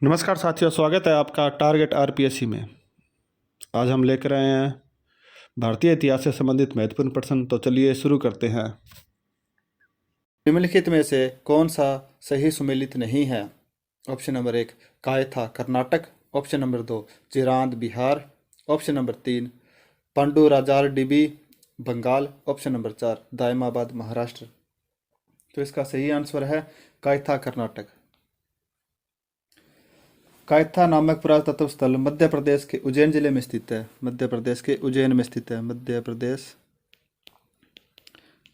नमस्कार साथियों, स्वागत है आपका टारगेट आरपीएससी में। आज हम लेकर आए हैं भारतीय इतिहास से संबंधित महत्वपूर्ण प्रश्न। तो चलिए शुरू करते हैं। निम्नलिखित में से कौन सा सही सुमेलित नहीं है? Option number 1 Kayatha Karnataka, option number 2 Chirand Bihar, option number 3 Pandu Rajar Dhibi Bengal, option number 4 Daimabad Maharashtra. तो इसका सही आंसर है कायथा कर्नाटक। कायथा नामक पुरातत्व स्थल मध्य प्रदेश के उज्जैन जिले में स्थित है। मध्य प्रदेश के उज्जैन में स्थित है। मध्य प्रदेश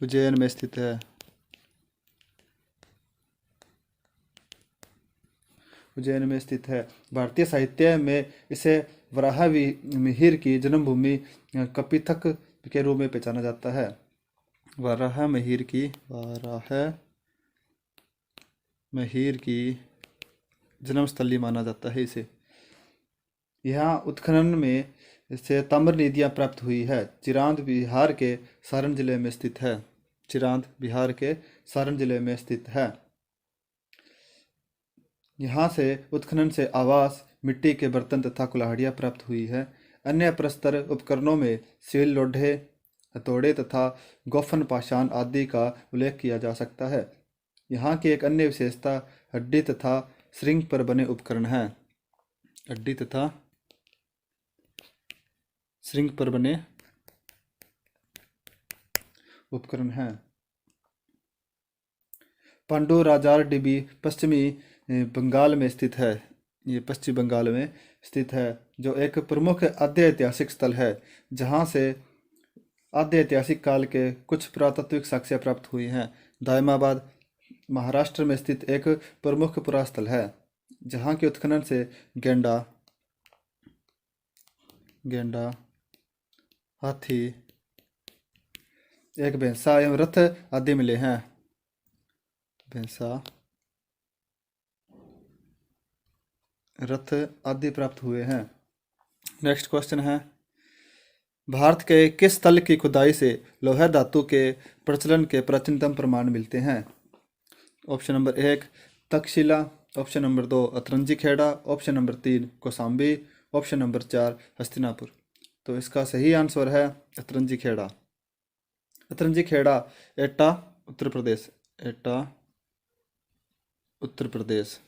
उज्जैन में स्थित है। उज्जैन में स्थित है। भारतीय साहित्य में इसे वराह मिहिर की जन्मभूमि कपिथक के रूप में पहचाना जाता है। वराह मिहिर की जन्मस्थली माना जाता है इसे। यहाँ उत्खनन में से ताम्र निधियाँ प्राप्त हुई है। चिरांद बिहार के सारण जिले में स्थित है। चिरांद बिहार के सारण जिले में स्थित है। यहाँ से उत्खनन से आवास, मिट्टी के बर्तन तथा कुल्हाड़ियाँ प्राप्त हुई है। अन्य प्रस्तर उपकरणों में सील, लोढ़े, हथौड़े तथा गोफन पाषाण आदि का उल्लेख किया जा सकता है। यहाँ की एक अन्य विशेषता हड्डी तथा श्रृंग पर बने उपकरण हैं। हड्डी तथा श्रृंग पर बने उपकरण हैं। पांडुराजार डिबी पश्चिमी बंगाल में स्थित है। ये पश्चिम बंगाल में स्थित है, जो एक प्रमुख आद्य ऐतिहासिक स्थल है, जहाँ से आद्य ऐतिहासिक काल के कुछ पुरातात्विक साक्ष्य प्राप्त हुई हैं। दायमाबाद महाराष्ट्र में स्थित एक प्रमुख पुरास्थल है, जहाँ के उत्खनन से गेंडा, हाथी, एक भैंसा एवं रथ आदि मिले हैं। भैंसा, रथ आदि प्राप्त हुए हैं। नेक्स्ट क्वेश्चन है, भारत के किस स्थल की खुदाई से लोहा धातु के प्रचलन के प्राचीनतम प्रमाण मिलते हैं? Option number 1 Taxila, option number 2 Atranji Khera, option number 3 Kaushambi, option number 4 Hastinapur. तो इसका सही आंसर है अतरंजी खेड़ा। अतरंजी खेड़ा एटा उत्तर प्रदेश। एटा उत्तर प्रदेश।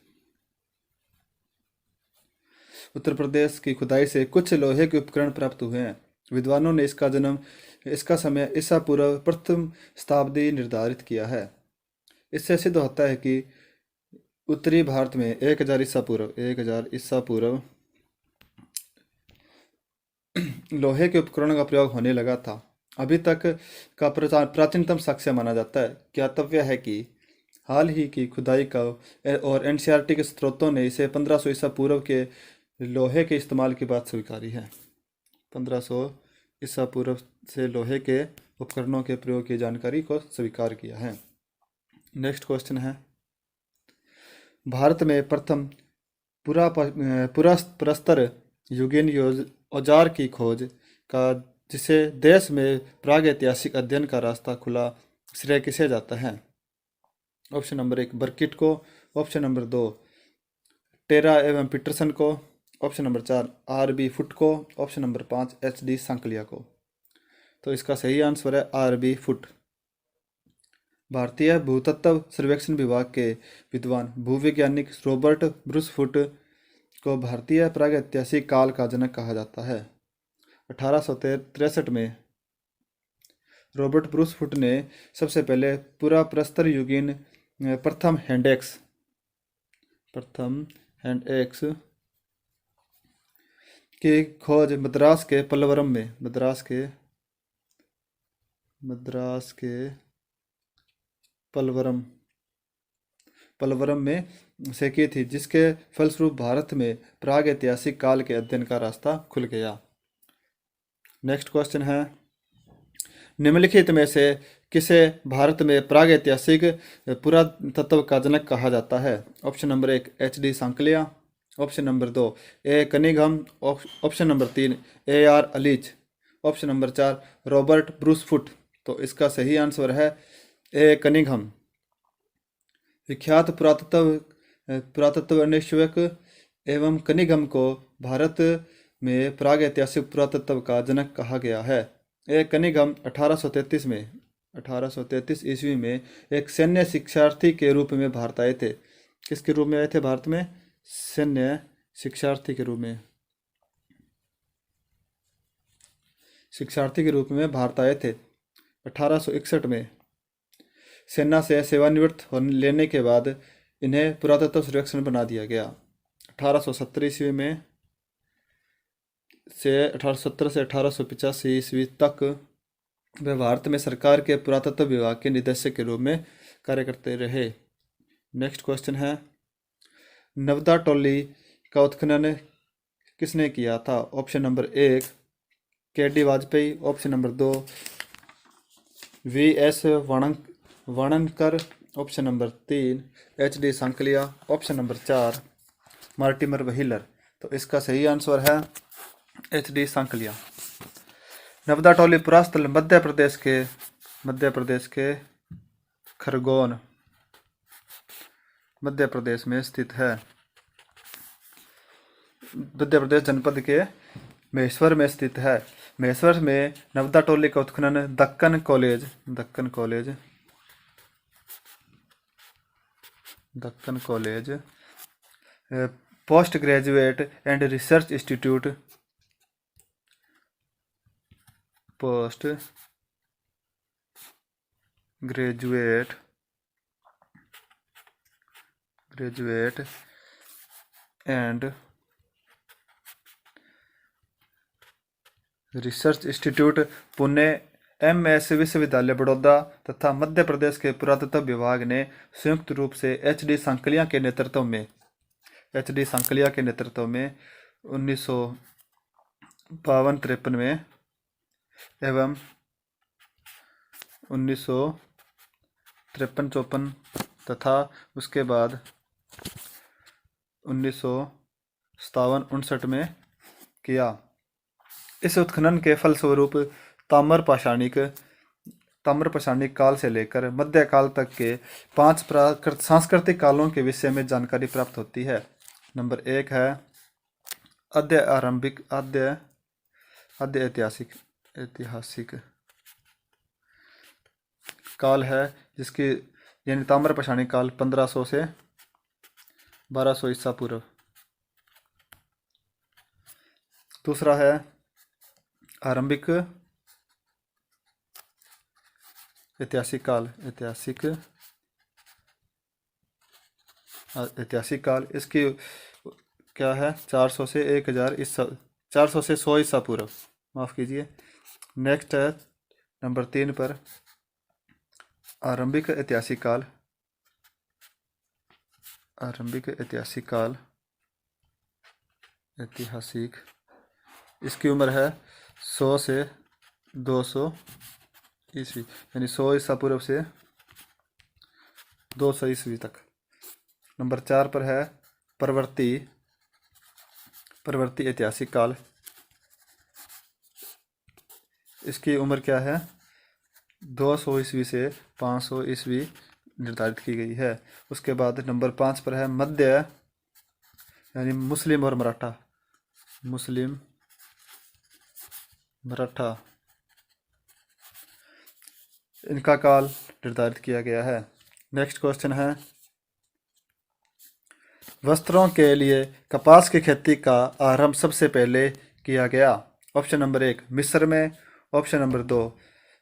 उत्तर प्रदेश की खुदाई से कुछ लोहे के उपकरण प्राप्त हुए हैं। विद्वानों ने इसका समय ईसा पूर्व प्रथम शताब्दी निर्धारित किया है। इससे सिद्ध होता है कि उत्तरी भारत में 1000 ईसा पूर्व लोहे के उपकरणों का प्रयोग होने लगा था। अभी तक का प्राचीनतम साक्ष्य माना जाता है। ज्ञातव्य है कि हाल ही की खुदाई का और एनसीईआरटी के स्रोतों ने इसे 1500 ईसा पूर्व के लोहे के इस्तेमाल की बात स्वीकारी है। 1500 ईसा पूर्व से लोहे के उपकरणों के प्रयोग की जानकारी को स्वीकार किया है। नेक्स्ट क्वेश्चन है, भारत में प्रथम पुराप्रस्तर युगीन औजार की खोज का, जिसे देश में प्रागैतिहासिक अध्ययन का रास्ता खुला, श्रेय किसे जाता है? ऑप्शन नंबर 1 बर्किट को, ऑप्शन नंबर 2 टेरा एवं पीटरसन को, ऑप्शन नंबर 4 आर.बी. फुट को, ऑप्शन नंबर 5 एच.डी. सांकलिया को। तो इसका सही आंसर है आर.बी. फुट। भारतीय भूतत्व सर्वेक्षण विभाग के विद्वान भूवैज्ञानिक रॉबर्ट ब्रूस फुट को भारतीय प्रागैतिहासिक काल का जनक कहा जाता है। 1863 में रॉबर्ट ब्रूस फुट ने सबसे पहले पुराप्रस्तर युगीन प्रथम हैंड एक्स की खोज मद्रास के पलवरम में से की थी, जिसके फलस्वरूप भारत में प्रागैतिहासिक काल के अध्ययन का रास्ता खुल गया। नेक्स्ट क्वेश्चन है, निम्नलिखित में से किसे भारत में प्रागैतिहासिक पुरातत्व का जनक कहा जाता है? Option number 1 H D. Sankalia, option number 2 A Cunningham, option number 3 A R. Allchin, option number 4 Robert Bruce Foote. तो इसका सही आंसर है ए कनिंघम। विख्यात पुरातत्व अन्वेषक एवं कनिगम को भारत में प्रागैतिहासिक पुरातत्व का जनक कहा गया है। ये कनिगम 1833 ईस्वी में एक सैन्य शिक्षार्थी के रूप में भारत आए थे। किसके रूप में आए थे भारत में? सैन्य शिक्षार्थी के रूप में, शिक्षार्थी के रूप में भारत आए थे। 1861 में सेना से सेवानिवृत्त होने लेने के बाद इन्हें पुरातत्व सर्वेक्षण बना दिया गया। 1870 ईस्वी में से 1870 से 1885 ईस्वी तक वे भारत में सरकार के पुरातत्व विभाग के निदेशक के रूप में कार्य करते रहे। नेक्स्ट क्वेश्चन है, नवदा टोली का उत्खनन किसने किया था? Option number 1 K D. Vajpayee, option number 2 V S. Wakankar, option number 3 H D. Sankalia, option number 4 Mortimer Wheeler. तो इसका सही आंसर है एच.डी. सांकलिया। नवदा टोली पुरास्थल मध्य प्रदेश के खरगोन, मध्य प्रदेश में स्थित है। मध्य प्रदेश जनपद के महेश्वर में स्थित है। महेश्वर में नवदा टोली का उत्खनन Deccan college post graduate and research institute post graduate and research institute Pune, MS विश्वविद्यालय बड़ौदा तथा मध्य प्रदेश के पुरातत्व विभाग ने संयुक्त रूप से एच.डी. सांकलिया के नेतृत्व में 1952-53 में एवं 1953-54 तथा उसके बाद 1957-59 में किया। इस उत्खनन के फलस्वरूप ताम्र पाषाणिक काल से लेकर मध्यकाल तक के 5 सांस्कृतिक कालों के विषय में जानकारी प्राप्त होती है। नंबर 1 है आद्य ऐतिहासिक काल है, जिसकी यानी ताम्र पाषाणिक काल 1500 से 1200 ईसा पूर्व। दूसरा है आरंभिक ऐतिहासिक काल, इसकी क्या है 400 से 1000 ईसा, 400 से 100 ईसा पूर्व, माफ़ कीजिए। नेक्स्ट है नंबर 3 पर आरंभिक ऐतिहासिक काल, इसकी उम्र है 100 से 200 ईस्वी, यानी 100 ईसा पूर्व से 200 ईस्वी तक। नंबर 4 पर है परवर्ती ऐतिहासिक काल, इसकी उम्र क्या है 200 ईस्वी से 500 ईस्वी निर्धारित की गई है। उसके बाद नंबर 5 पर है मध्य, यानी मुस्लिम और मराठा, इनका काल निर्धारित किया गया है। नेक्स्ट क्वेश्चन है, वस्त्रों के लिए कपास की खेती का आरंभ सबसे पहले किया गया? ऑप्शन नंबर 1 मिस्र में, ऑप्शन नंबर 2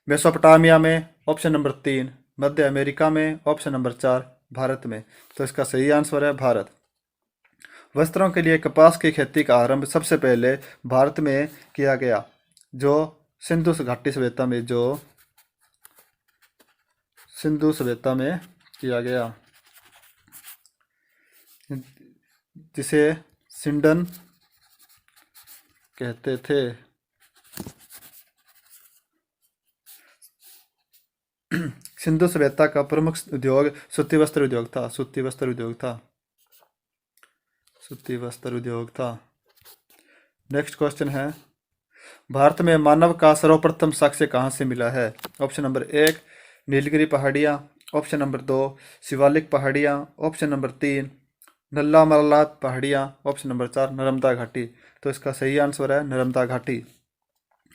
मेसोपोटामिया में, ऑप्शन नंबर 3 मध्य अमेरिका में, ऑप्शन नंबर 4 भारत में। तो इसका सही आंसर है भारत। वस्त्रों के लिए कपास की खेती का आरंभ सबसे पहले भारत में किया गया, जो सिंधु सभ्यता में किया गया, जिसे सिंडन कहते थे। सिंधु सभ्यता का प्रमुख उद्योग सूती वस्त्र उद्योग था। नेक्स्ट क्वेश्चन है, भारत में मानव का सर्वप्रथम साक्ष्य कहाँ से मिला है? ऑप्शन नंबर 1 नीलगिरी पहाड़ियाँ, ऑप्शन नंबर 2 शिवालिक पहाड़ियाँ, ऑप्शन नंबर 3 नल्ला मल्ला पहाड़ियाँ, ऑप्शन नंबर 4 नर्मदा घाटी। तो इसका सही आंसर है नर्मदा घाटी।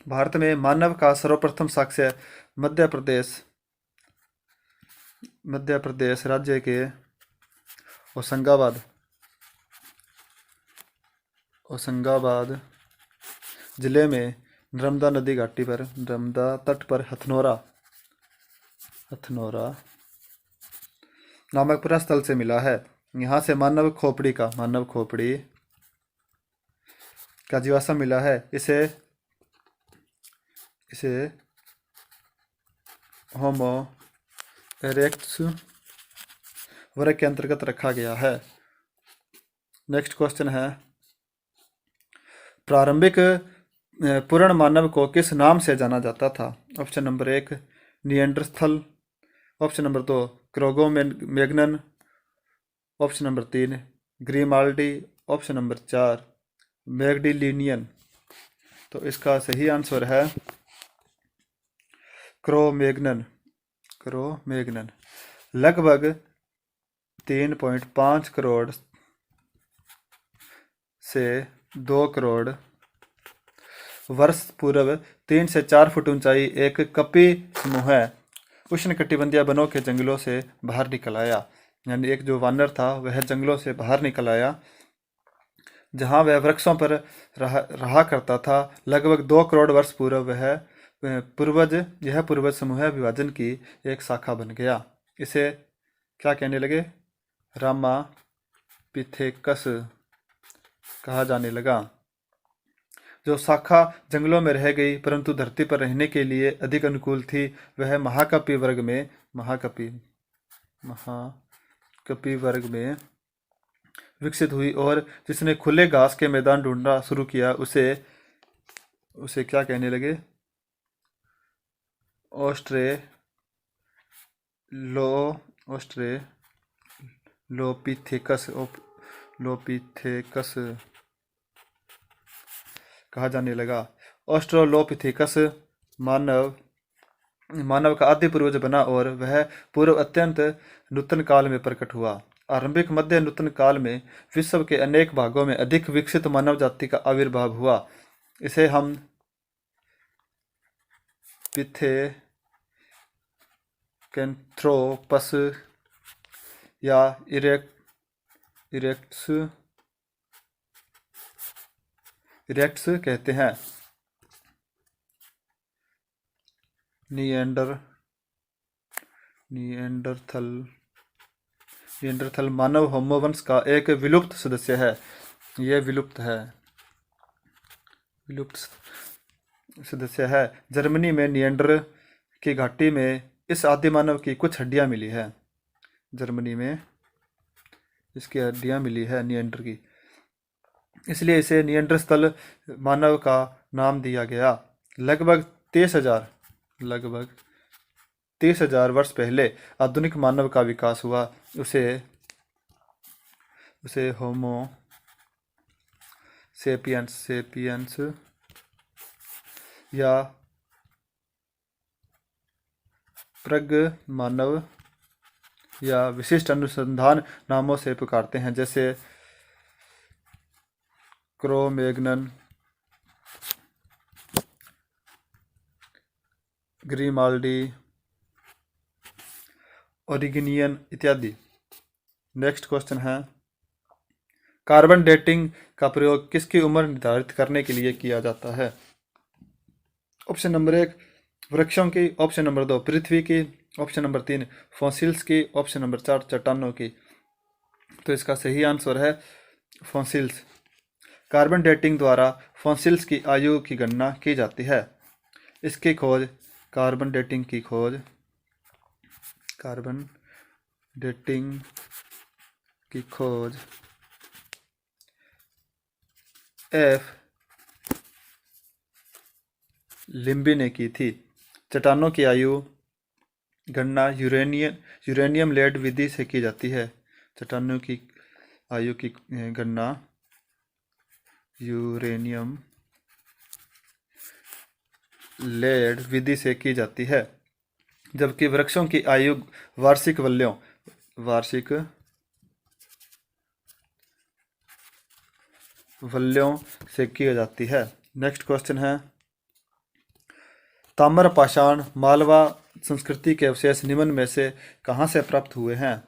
भारत में मानव का सर्वप्रथम साक्ष्य मध्य प्रदेश राज्य के होशंगाबाद जिले में नर्मदा नदी घाटी पर, नर्मदा तट पर हथनोरा नामक प्रस्थल से मिला है। यहाँ से मानव खोपड़ी का जीवाश्म मिला है। इसे होमो इरेक्टस वर्ग के अंतर्गत रखा गया है। नेक्स्ट क्वेश्चन है, प्रारंभिक पूर्ण मानव को किस नाम से जाना जाता था? Option number 1 Neanderthal, option number 2 Cro-Magnon, option number 3 Grimaldi, option number 4 Magdalenian. तो इसका सही आंसर है क्रोमैग्नन। लगभग 3.5 करोड़ से 2 करोड़ वर्ष पूर्व 3 से 4 फुट ऊंचाई एक कपी समूह उष्णकटिबंधीय वनों के जंगलों से बाहर निकल आया। यानी एक जो वानर था वह जंगलों से बाहर निकल आया, जहां वह वृक्षों पर रहा करता था। लगभग 2 करोड़ वर्ष पूर्व यह पूर्वज समूह विभाजन की एक शाखा बन गया। इसे क्या कहने लगे? रामा पिथेकस कहा जाने लगा। जो शाखा जंगलों में रह गई परंतु धरती पर रहने के लिए अधिक अनुकूल थी, वह महाकपि वर्ग में विकसित हुई, और जिसने खुले घास के मैदान ढूंढना शुरू किया उसे क्या कहने लगे? ऑस्ट्रेलोपिथेकस कहा जाने लगा। ऑस्ट्रेलोपिथेकस मानव का आदि पूर्वज बना और वह पूर्व अत्यंत नूतन काल में प्रकट हुआ। आरंभिक मध्य नूतन काल में विश्व के अनेक भागों में अधिक विकसित मानव जाति का आविर्भाव हुआ। इसे हम पिथेकैंथ्रोपस या इरेक्ट्स कहते हैं। निएंडरथल मानव होमो वंश का एक विलुप्त सदस्य है। यह विलुप्त सदस्य है। जर्मनी में निएंडर की घाटी में इस आदि मानव की कुछ हड्डियां मिली है। जर्मनी में इसकी हड्डियां मिली है निएंडर की, इसलिए इसे निएंडरस्थल मानव का नाम दिया गया। लगभग 30,000 वर्ष पहले आधुनिक मानव का विकास हुआ। उसे होमो सेपियंस या प्रग मानव या विशिष्ट अनुसंधान नामों से पुकारते हैं, जैसे क्रोमैग्नन, ग्रीमाल्डी, ओरिजिनियन इत्यादि। नेक्स्ट क्वेश्चन है, कार्बन डेटिंग का प्रयोग किसकी उम्र निर्धारित करने के लिए किया जाता है? ऑप्शन नंबर 1 वृक्षों की, ऑप्शन नंबर 2 पृथ्वी की, ऑप्शन नंबर 3 फॉसिल्स की, ऑप्शन नंबर 4 चट्टानों की। तो इसका सही आंसर है फॉसिल्स। कार्बन डेटिंग द्वारा फॉसिल्स की आयु की गणना की जाती है। कार्बन डेटिंग की खोज एफ लिम्बी ने की थी। चट्टानों की आयु गणना यूरेनियम लेड विधि से की जाती है। चट्टानों की आयु की गणना यूरेनियम लेड विधि से की जाती है, जबकि वृक्षों की आयु वार्षिक वल्यों से की जाती है। नेक्स्ट क्वेश्चन है, ताम्र पाषाण मालवा संस्कृति के अवशेष निम्न में से कहाँ से प्राप्त हुए हैं?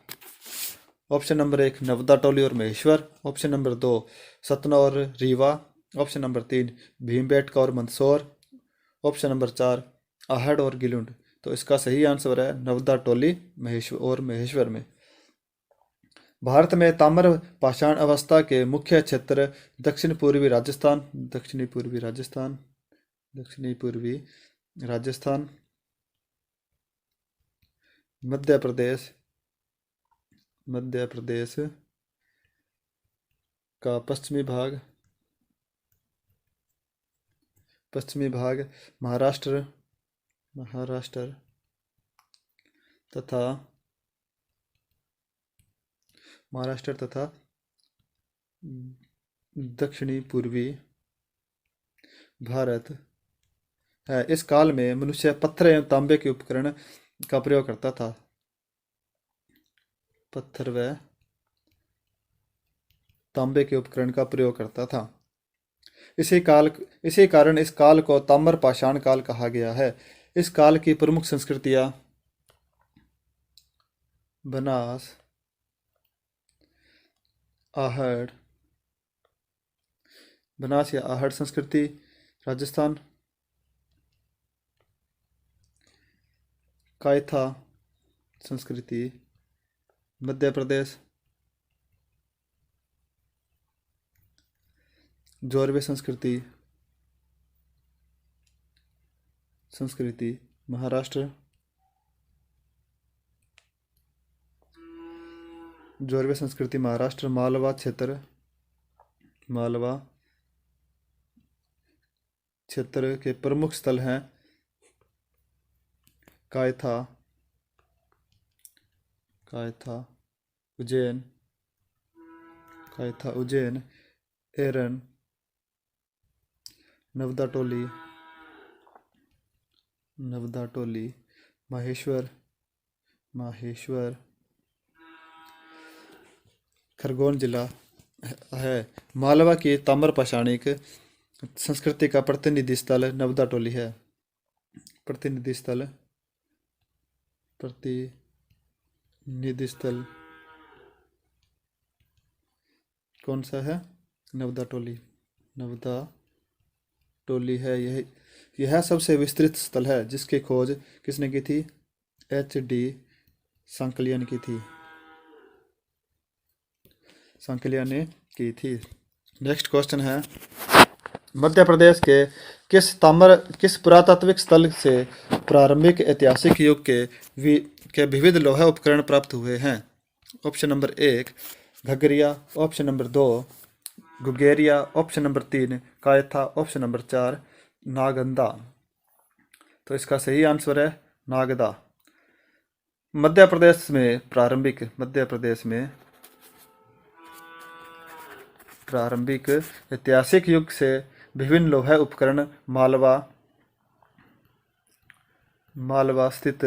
ऑप्शन नंबर 1 नवदा टोली और महेश्वर, ऑप्शन नंबर 2 सतना और रीवा, ऑप्शन नंबर 3 भीमबेटका और मंदसौर, ऑप्शन नंबर 4 आहड़ और गिलुंड। तो इसका सही आंसर है नवदा टोली महेश्वर में। भारत में ताम्र पाषाण अवस्था के मुख्य क्षेत्र दक्षिण पूर्वी राजस्थान, दक्षिणी पूर्वी राजस्थान, मध्य प्रदेश का पश्चिमी भाग, महाराष्ट्र तथा दक्षिणी पूर्वी भारत है। इस काल में मनुष्य पत्थर एवं तांबे के उपकरण का प्रयोग करता था। पत्थर व तांबे के उपकरण का प्रयोग करता था। इसी कारण इस काल को ताम्र पाषाण काल कहा गया है। इस काल की प्रमुख संस्कृतियां बनास, या आहड़ संस्कृति राजस्थान, कायथा संस्कृति मध्य प्रदेश, जोरवे संस्कृति महाराष्ट्र, मालवा क्षेत्र के प्रमुख स्थल हैं कायथा, उज्जैन, एरन, नवदा टोली, माहेश्वर, खरगोन जिला है। मालवा की ताम्र पाषाणिक संस्कृति का प्रतिनिधि स्थल नवदा टोली है। प्रतिनिधि स्थल कौन सा है? नवदा टोली है। यह सबसे विस्तृत स्थल है जिसकी खोज किसने की थी? H.D. सांकलिया ने की थी। नेक्स्ट क्वेश्चन है, मध्य प्रदेश के किस पुरातात्विक स्थल से प्रारंभिक ऐतिहासिक युग के विविध लोहा उपकरण प्राप्त हुए हैं? Option number 1 Ghagharia, option number 2 Gugeria, option number 3 Kayatha, option number 4 Nagda. तो इसका सही आंसर है नागदा। मध्य प्रदेश में प्रारंभिक ऐतिहासिक युग से विभिन्न लोहा उपकरण मालवा स्थित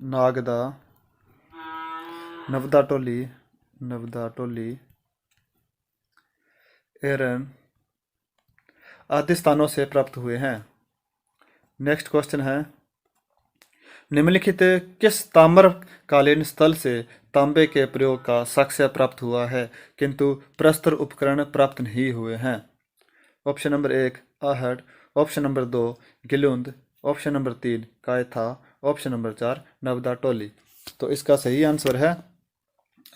नागदा, नवदा टोली, एरन आदि स्थानों से प्राप्त हुए हैं। नेक्स्ट क्वेश्चन है, निम्नलिखित किस ताम्रकालीन स्थल से तांबे के प्रयोग का साक्ष्य प्राप्त हुआ है किंतु प्रस्तर उपकरण प्राप्त नहीं हुए हैं? Option number 1 Ahar, option number 2 Gilund, option number 3 Kayatha, option number 4 नवदा टोली। तो इसका सही आंसर है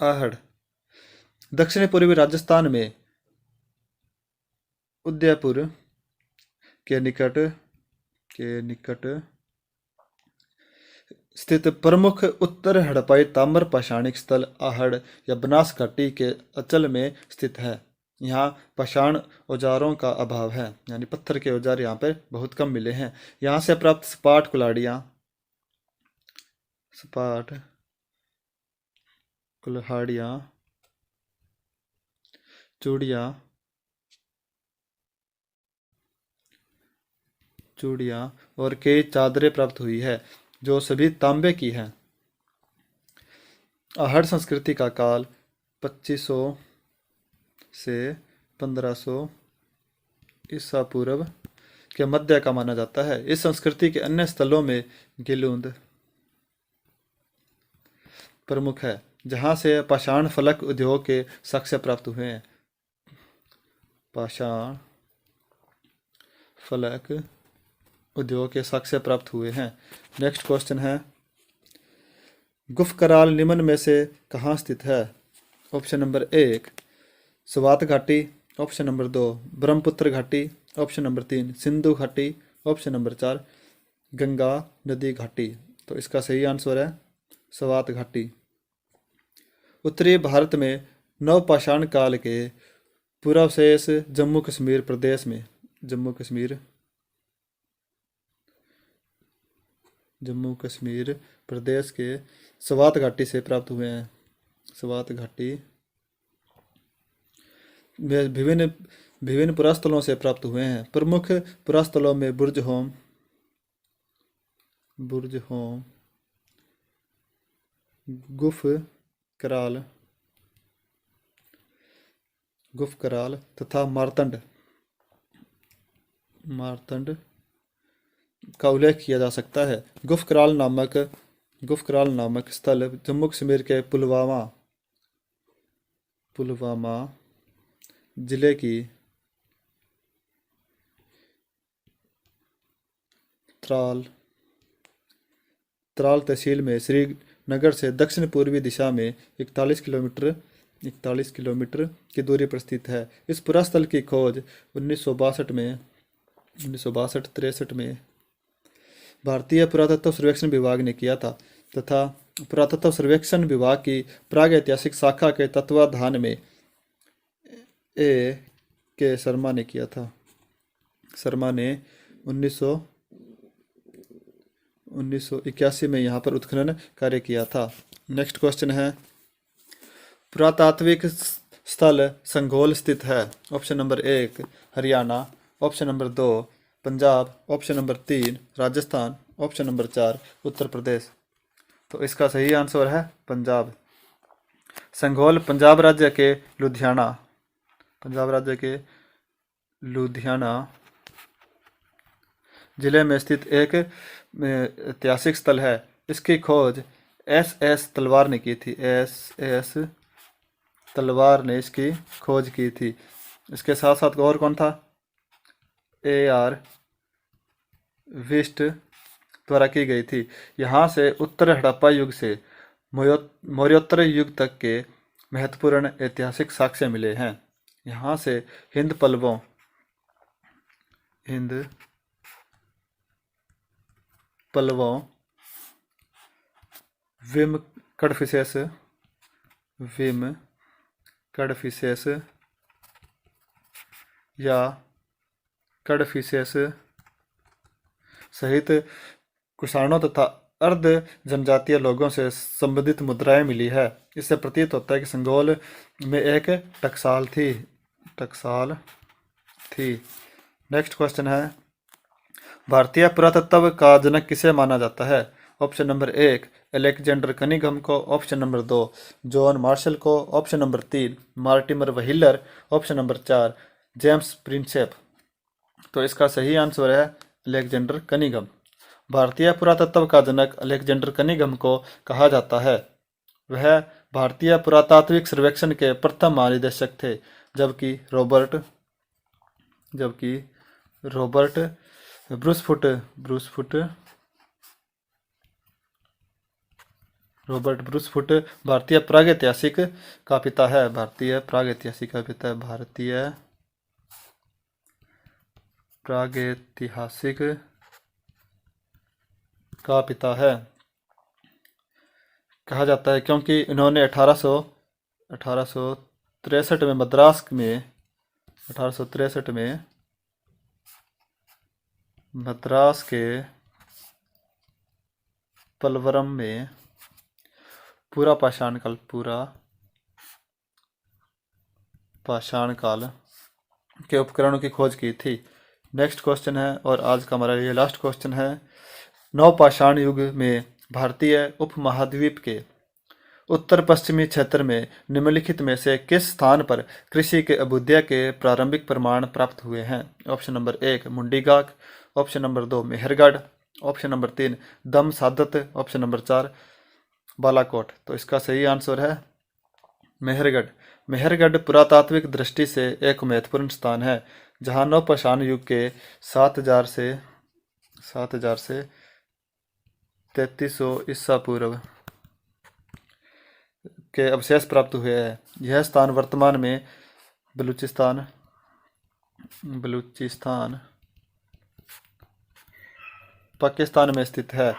आहड़। दक्षिण पूर्वी राजस्थान में उदयपुर के निकट स्थित प्रमुख उत्तर हड़प्पाई ताम्र पाषाणिक स्थल आहड़ या बनास घाटी के अंचल में स्थित है। यहाँ पाषाण औजारों का अभाव है, यानी पत्थर के औजार यहाँ पर बहुत कम मिले हैं। यहाँ से प्राप्त सपाट कुल्हाड़ियाँ, चूड़ियाँ और कई चादरें प्राप्त हुई है जो सभी तांबे की हैं। आहड़ संस्कृति का काल 2500 से 1500 ईसा पूर्व के मध्य का माना जाता है। इस संस्कृति के अन्य स्थलों में गिलुंद प्रमुख है, जहाँ से पाषाण फलक उद्योग के साक्ष्य प्राप्त हुए हैं। पाषाण फलक उद्योग के साक्ष्य प्राप्त हुए हैं। नेक्स्ट क्वेश्चन है, गुफकराल निम्न में से कहाँ स्थित है? ऑप्शन नंबर 1 स्वात घाटी, ऑप्शन नंबर 2 ब्रह्मपुत्र घाटी, ऑप्शन नंबर 3 सिंधु घाटी, ऑप्शन नंबर 4 गंगा नदी घाटी। तो इसका सही आंसर है स्वात घाटी। उत्तरी भारत में नवपाषाण काल के पूर्वावशेष जम्मू कश्मीर प्रदेश में जम्मू कश्मीर प्रदेश के स्वात घाटी से प्राप्त हुए हैं। स्वात घाटी में विभिन्न पुरास्थलों से प्राप्त हुए हैं। प्रमुख पुरास्थलों में बुर्ज होम, गुफ कराल तथा मार्तंड का उल्लेख किया जा सकता है। गुफ कराल नामक स्थल जम्मू कश्मीर के पुलवामा जिले की त्राल तहसील में श्रीनगर से दक्षिण पूर्वी दिशा में 41 किलोमीटर की दूरी पर स्थित है। इस पुरास्थल की खोज 1962-63 में भारतीय पुरातत्व सर्वेक्षण विभाग ने किया था तथा पुरातत्व सर्वेक्षण विभाग की प्रागैतिहासिक शाखा के तत्वाधान में के शर्मा ने किया था। शर्मा ने 1981 में यहाँ पर उत्खनन कार्य किया था। नेक्स्ट क्वेश्चन है, पुरातात्विक स्थल संघोल स्थित है। Option number 1 Haryana, option number 2 Punjab, option number 3 Rajasthan, option number 4 Uttar Pradesh. तो इसका सही आंसर है पंजाब। संघोल पंजाब राज्य के लुधियाना जिले में स्थित एक ऐतिहासिक स्थल है। इसकी खोज एस तलवार ने की थी। एस तलवार ने इसकी खोज की थी। इसके साथ साथ और कौन था? AR विस्ट द्वारा की गई थी। यहाँ से उत्तर हड़प्पा युग से मौर्योत्तर युग तक के महत्वपूर्ण ऐतिहासिक साक्ष्य मिले हैं। यहाँ से हिंद पल्लवों विम कडफिसेस या कडफिसेस सहित कुषाणों तथा अर्ध जनजातीय लोगों से संबंधित मुद्राएं मिली है। इससे प्रतीत होता है कि संघोल में एक टकसाल थी। नेक्स्ट क्वेश्चन है, भारतीय पुरातत्व का जनक किसे माना जाता है? ऑप्शन नंबर 1 अलेक्जेंडर कनिंघम को, ऑप्शन नंबर 2 जॉन मार्शल को, option number 3 Mortimer wheeler, option number 4 James Prinsep. तो इसका सही आंसर है अलेक्जेंडर कनिंघम। भारतीय पुरातत्व का जनक अलेक्जेंडर कनिंघम को कहा जाता है। वह भारतीय पुरातात्विक सर्वेक्षण के प्रथम महानिदेशक थे, जबकि रॉबर्ट ब्रूसफुट भारतीय प्रागैतिहासिक का पिता है। भारतीय प्रागैतिहासिक का पिता है कहा जाता है, क्योंकि इन्होंने 1863 में मद्रास के पलवरम में पूरा पाषाण काल के उपकरणों की खोज की थी। नेक्स्ट क्वेश्चन है, और आज का हमारा ये लास्ट क्वेश्चन है, नवपाषाण युग में भारतीय उपमहाद्वीप के उत्तर पश्चिमी क्षेत्र में निम्नलिखित में से किस स्थान पर कृषि के अभ्युदय के प्रारंभिक प्रमाण प्राप्त हुए हैं? Option number 1 Mundigak, option number 2 Mehrgarh, option number 3 Damb सादत, ऑप्शन नंबर 4 बालाकोट। तो इसका सही आंसर है मेहरगढ़। मेहरगढ़ पुरातात्विक दृष्टि से एक महत्वपूर्ण स्थान है जहाँ नवपाषाण युग के 7000 से 3300 ईसा पूर्व के अवशेष प्राप्त हुए हैं। यह स्थान वर्तमान में बलूचिस्तान पाकिस्तान में स्थित है।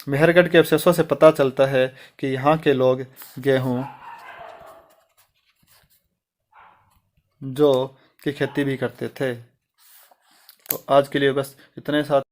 मेहरगढ़ के अवशेषों से पता चलता है कि यहाँ के लोग गेहूं, जौ की खेती भी करते थे। तो आज के लिए बस इतने साथ